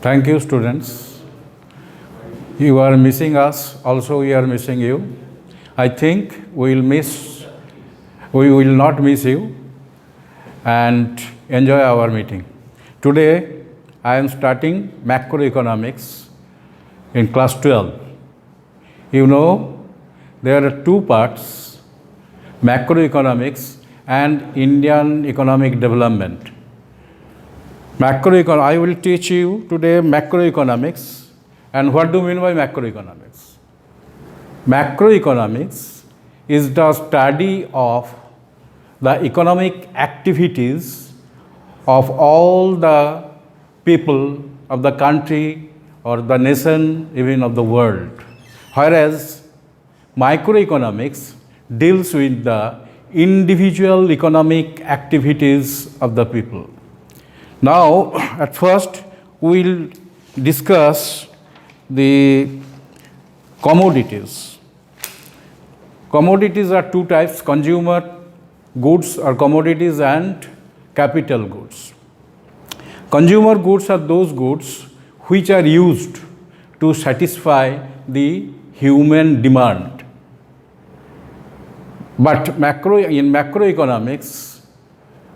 Thank you, students. You are missing us, also we are missing you. I think we will not miss you and enjoy our meeting. Today, I am starting macroeconomics in class 12. You know, there are two parts, macroeconomics and Indian economic development. I will teach you today macroeconomics. And what do you mean by macroeconomics? Macroeconomics is the study of the economic activities of all the people of the country or the nation, even of the world. Whereas microeconomics deals with the individual economic activities of the people. Now, at first, we will discuss the commodities. Commodities are two types, consumer goods or commodities and capital goods. Consumer goods are those goods which are used to satisfy the human demand. But in macroeconomics,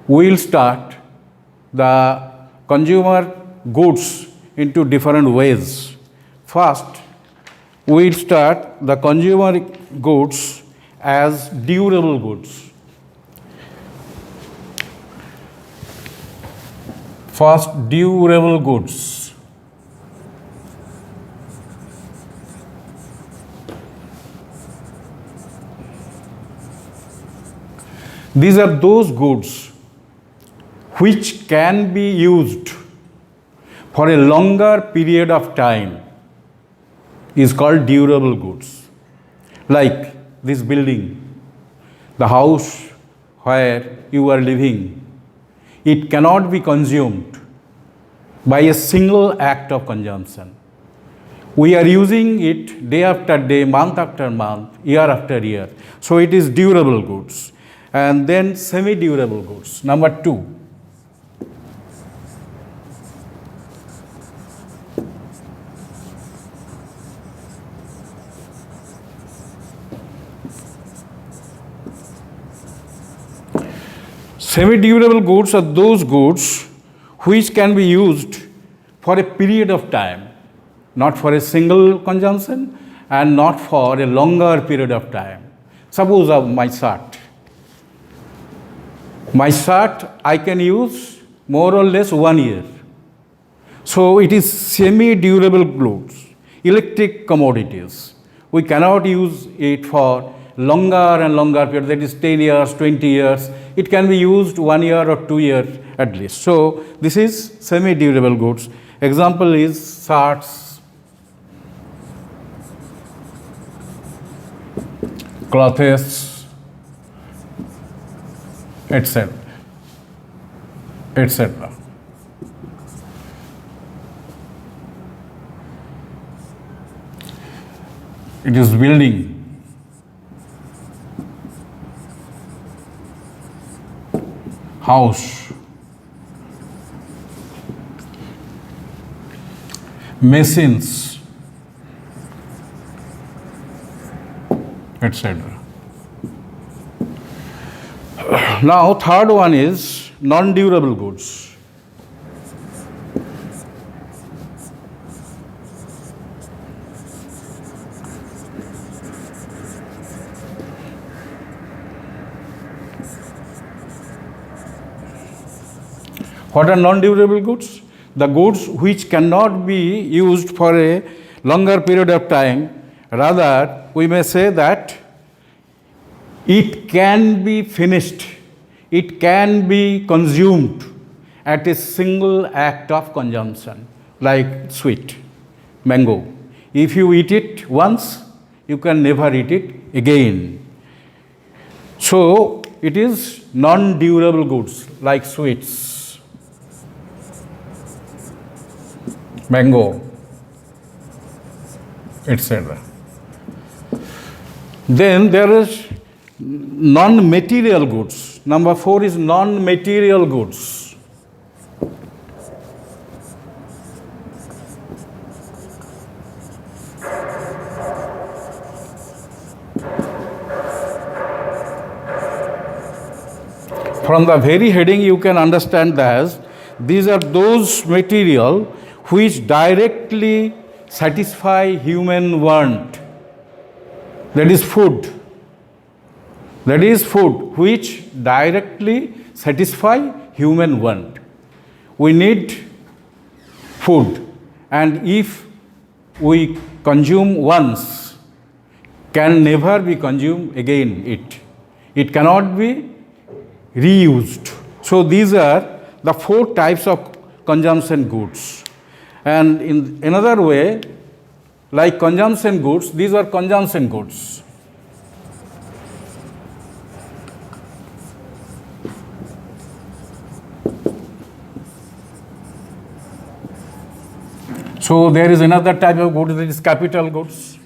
we will start the consumer goods into different ways. First, we will start the consumer goods as durable goods. First, durable goods. These are those goods which can be used for a longer period of time, is called durable goods. Like this building, the house where you are living, it cannot be consumed by a single act of consumption. We are using it day after day, month after month, year after year. So it is durable goods. And then semi-durable goods. Number 2. Semi-durable goods are those goods which can be used for a period of time, not for a single consumption and not for a longer period of time. Suppose my shirt. My shirt I can use more or less 1 year. So it is semi-durable goods, electric commodities. We cannot use it for longer and longer period, that is 10 years, 20 years. It can be used 1 year or 2 years at least. So this is semi-durable goods. Example is shirts, clothes, etc. etc. It is building. House, machines, etc. Now, third one is non-durable goods. What are non-durable goods? The goods which cannot be used for a longer period of time. Rather, we may say that it can be finished, it can be consumed at a single act of consumption, like sweet, mango. If you eat it once, you can never eat it again. So, it is non-durable goods like sweets, mango, etc. Then there is non-material goods. Number 4 is non-material goods. From the very heading, you can understand that these are those material which directly satisfy human want. That is food. That is food which directly satisfy human want. We need food, and if we consume once, can never be consumed again. It cannot be reused. So these are the 4 types of consumption goods. And in another way, like consumption goods, these are consumption goods. So there is another type of goods, that is capital goods.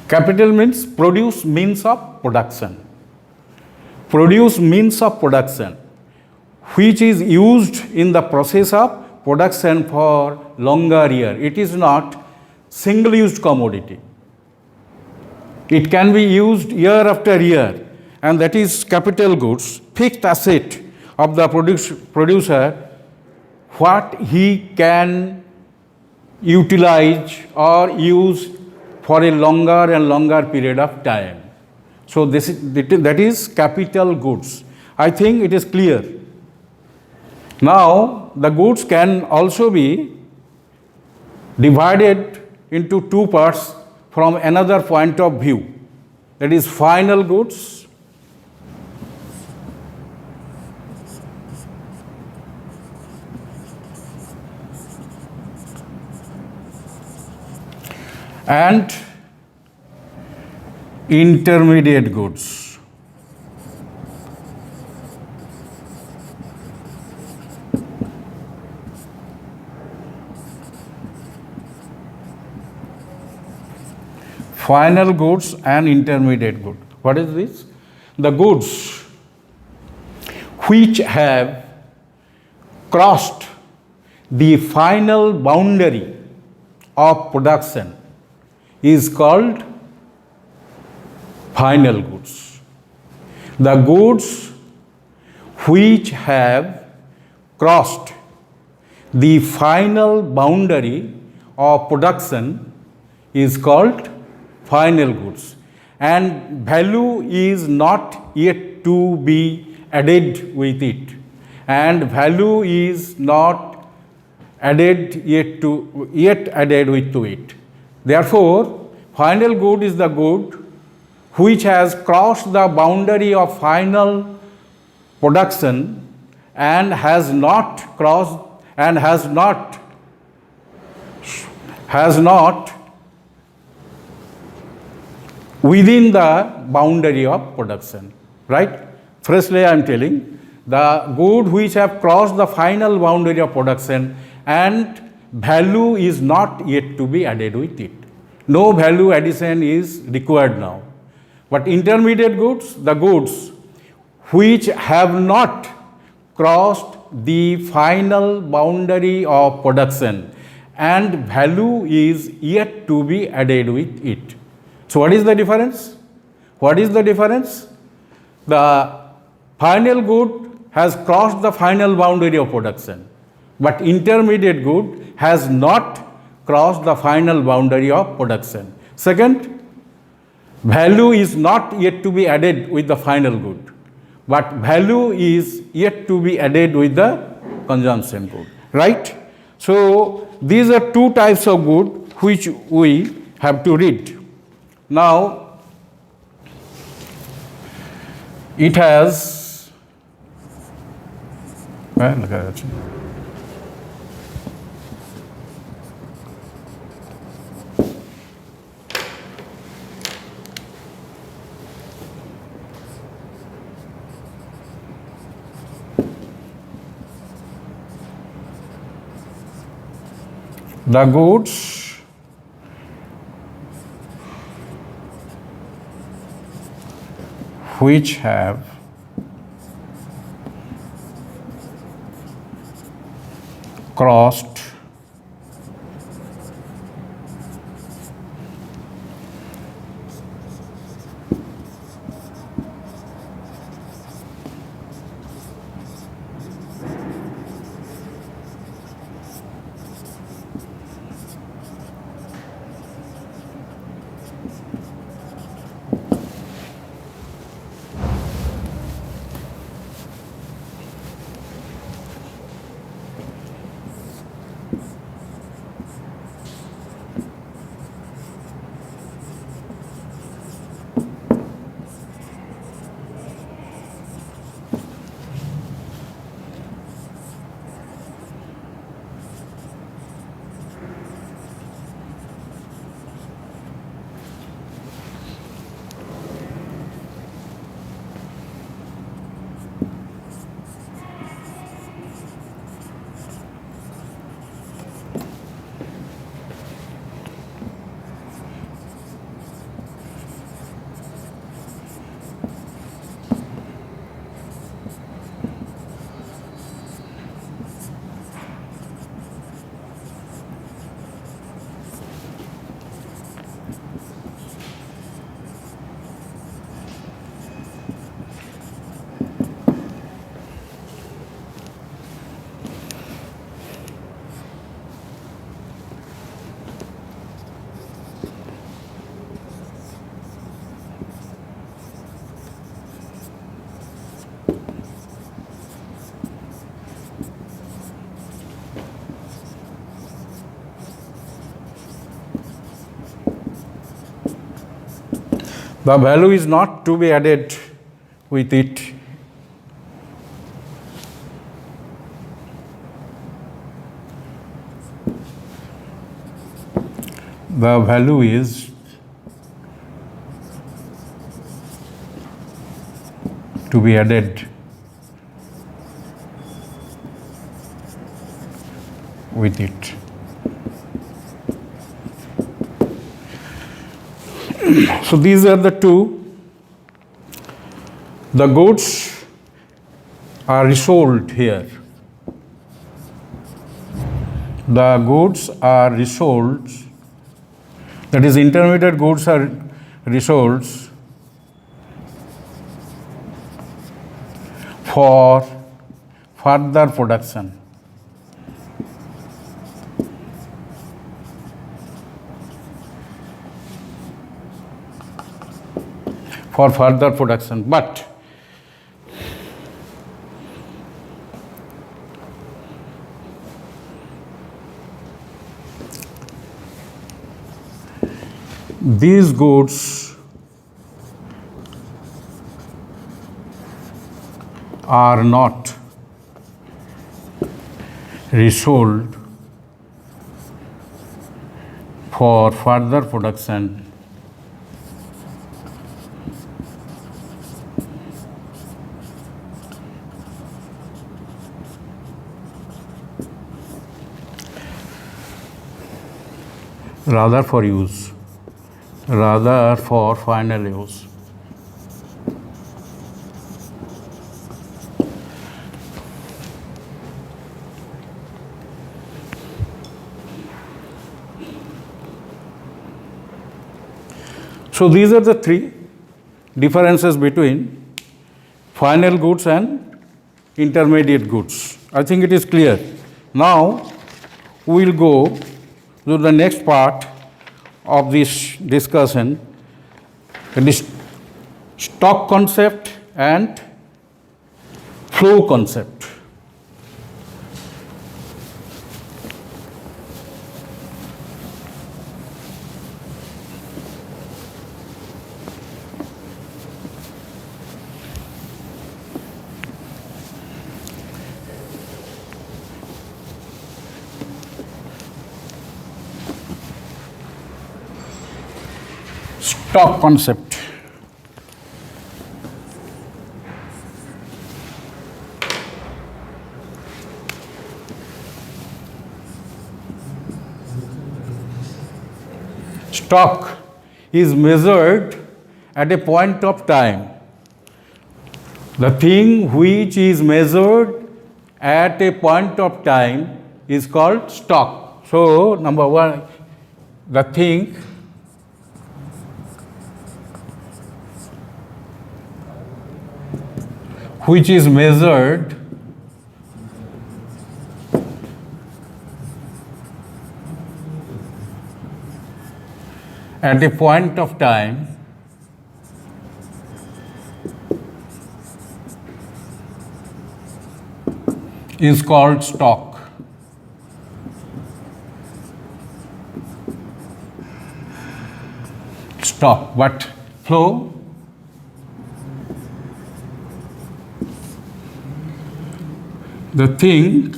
Capital means produce means of production. Produce means of production, which is used in the process of production for longer year. It is not single used commodity. It can be used year after year, and that is capital goods, fixed asset of the producer, what he can utilize or use for a longer and longer period of time. So that is capital goods. I think it is clear. Now the goods can also be divided into 2 parts from another point of view. That is final goods and intermediate goods. Final goods and intermediate goods. What is this? The goods which have crossed the final boundary of production is called final goods. The goods which have crossed the final boundary of production is called final goods, and value is not yet to be added with it, and value is not added yet added with to it. Therefore, final good is the good which has crossed the boundary of final production and has not crossed and has not within the boundary of production, right? Firstly, I am telling the good which have crossed the final boundary of production and value is not yet to be added with it. No value addition is required now. But intermediate goods, the goods which have not crossed the final boundary of production and value is yet to be added with it. So what is the difference? What is the difference? The final good has crossed the final boundary of production, but intermediate good has not crossed the final boundary of production. Second, value is not yet to be added with the final good, but value is yet to be added with the consumption good, right? So these are 2 types of good which we have to read. Now, it has the goods which have crossed The value is not to be added with it. The value is to be added with it. So these are the two. The goods are resold here. The goods are resold, that is, intermediate goods are resold for further production. For further production, but these goods are not resold for further production rather for use, rather for final use. So these are the three differences between final goods and intermediate goods. I think it is clear. Now we will go to the next part of this discussion, the stock concept and flow concept. Stock concept. Stock is measured at a point of time. The thing which is measured at a point of time is called stock. So, number one, the thing which is measured at a point of time is called stock. Stock, but flow the thing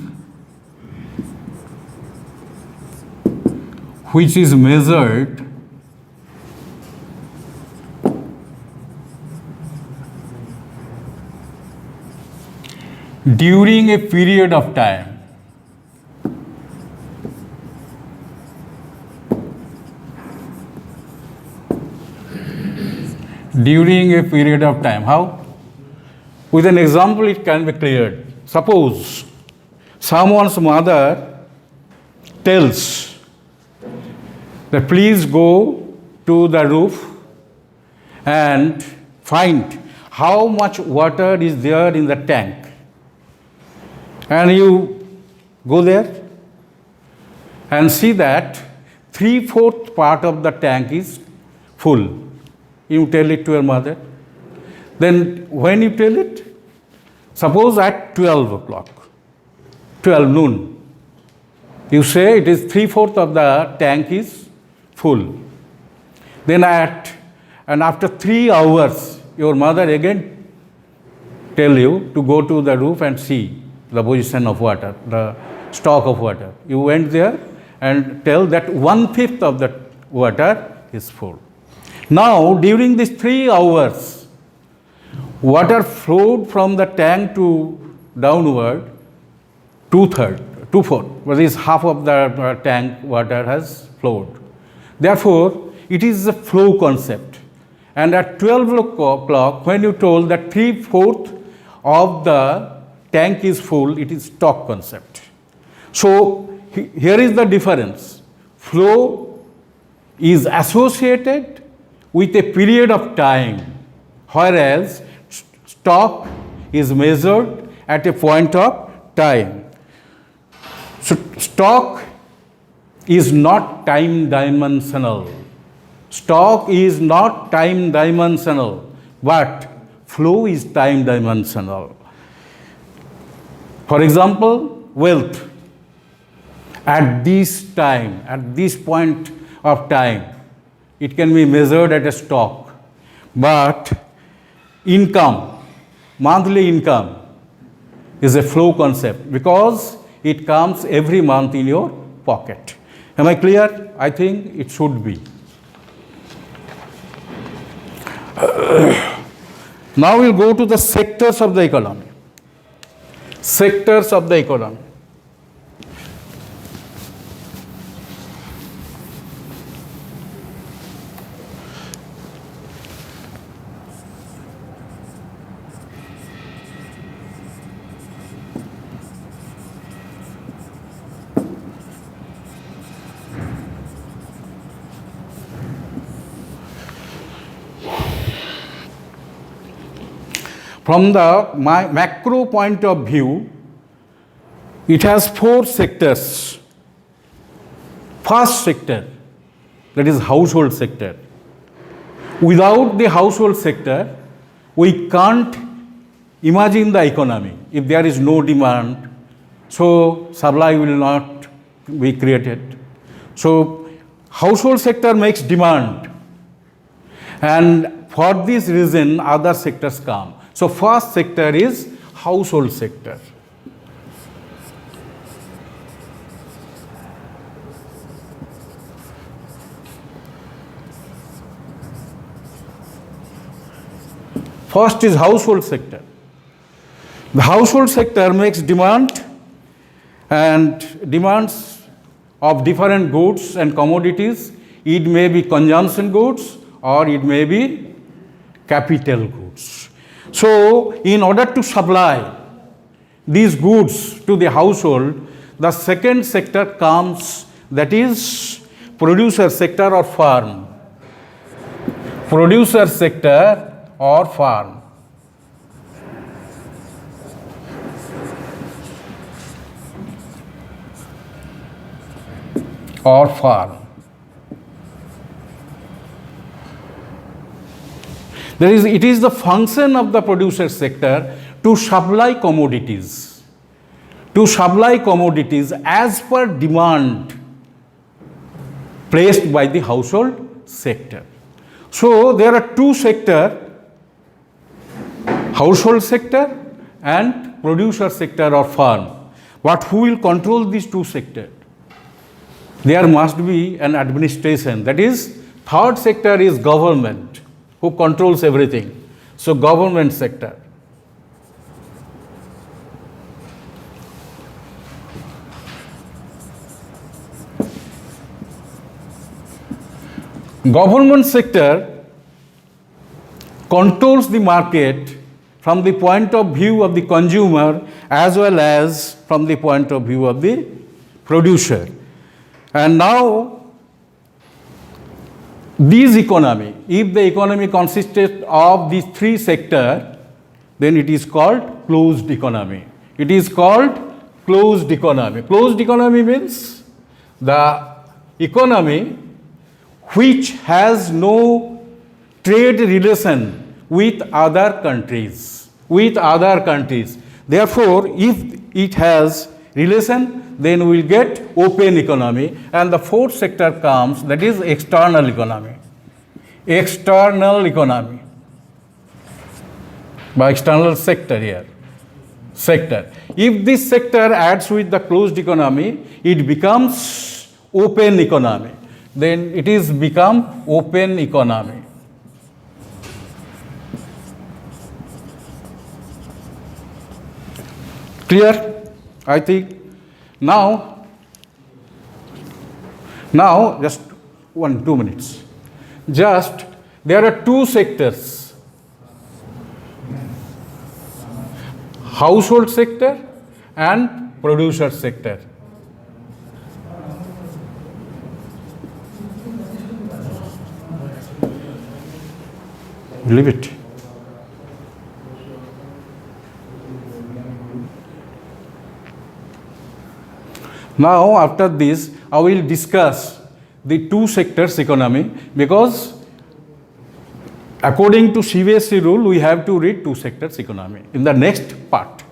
which is measured during a period of time. During a period of time. How? With an example it can be cleared. Suppose someone's mother tells that please go to the roof and find how much water is there in the tank. And you go there and see that 3/4 part of the tank is full. You tell it to your mother. Then when you tell it, suppose at 12 o'clock, 12 noon, you say it is 3/4 of the tank is full. Then at and after 3 hours, your mother again tell you to go to the roof and see the position of water, the stock of water. You went there and tell that 1/5 of the water is full. Now, during these 3 hours, water flowed from the tank to downward 2/4, that is half of the tank water has flowed. Therefore, it is a flow concept. And at 12 o'clock, when you told that 3/4 of the tank is full, it is stock concept. So, here is the difference. Flow is associated with a period of time, whereas stock is measured at a point of time. So, stock is not time dimensional. Stock is not time dimensional, but flow is time dimensional. For example, wealth. At this time, at this point of time, it can be measured at a stock. But income, monthly income, is a flow concept because it comes every month in your pocket. Am I clear? I think it should be. Now we'll go to the sectors of the economy. Sectors of the economy. From the macro point of view, it has 4 sectors. First sector, that is household sector. Without the household sector, we can't imagine the economy. If there is no demand, so supply will not be created. So household sector makes demand, and for this reason other sectors come. So first sector is household sector. First is household sector. The household sector makes demand and demands of different goods and commodities. It may be consumption goods or it may be capital goods. So, in order to supply these goods to the household, the second sector comes, that is producer sector or farm. Producer sector or farm. Or farm. It is the function of the producer sector to supply commodities. To supply commodities as per demand placed by the household sector. So there are 2 sectors, household sector and producer sector or farm. But who will control these 2 sectors? There must be an administration. That is, third sector is government, who controls everything. So government sector. Government sector controls the market from the point of view of the consumer as well as from the point of view of the producer. And now, this economy, if the economy consisted of these 3 sectors, then it is called closed economy. It is called closed economy. Closed economy means the economy which has no trade relation with other countries. Therefore, if it has relation, then we will get open economy, and the 4th sector comes, that is external economy. external economy by external sector here. Sector. If this sector adds with the closed economy, it becomes open economy. Then it is become open economy. Clear? I think now just 2 minutes. Just there are two sectors. Household sector and producer sector. Leave it. Now after this I will discuss the two sectors economy, because according to CBSE rule we have to read two sectors economy in the next part.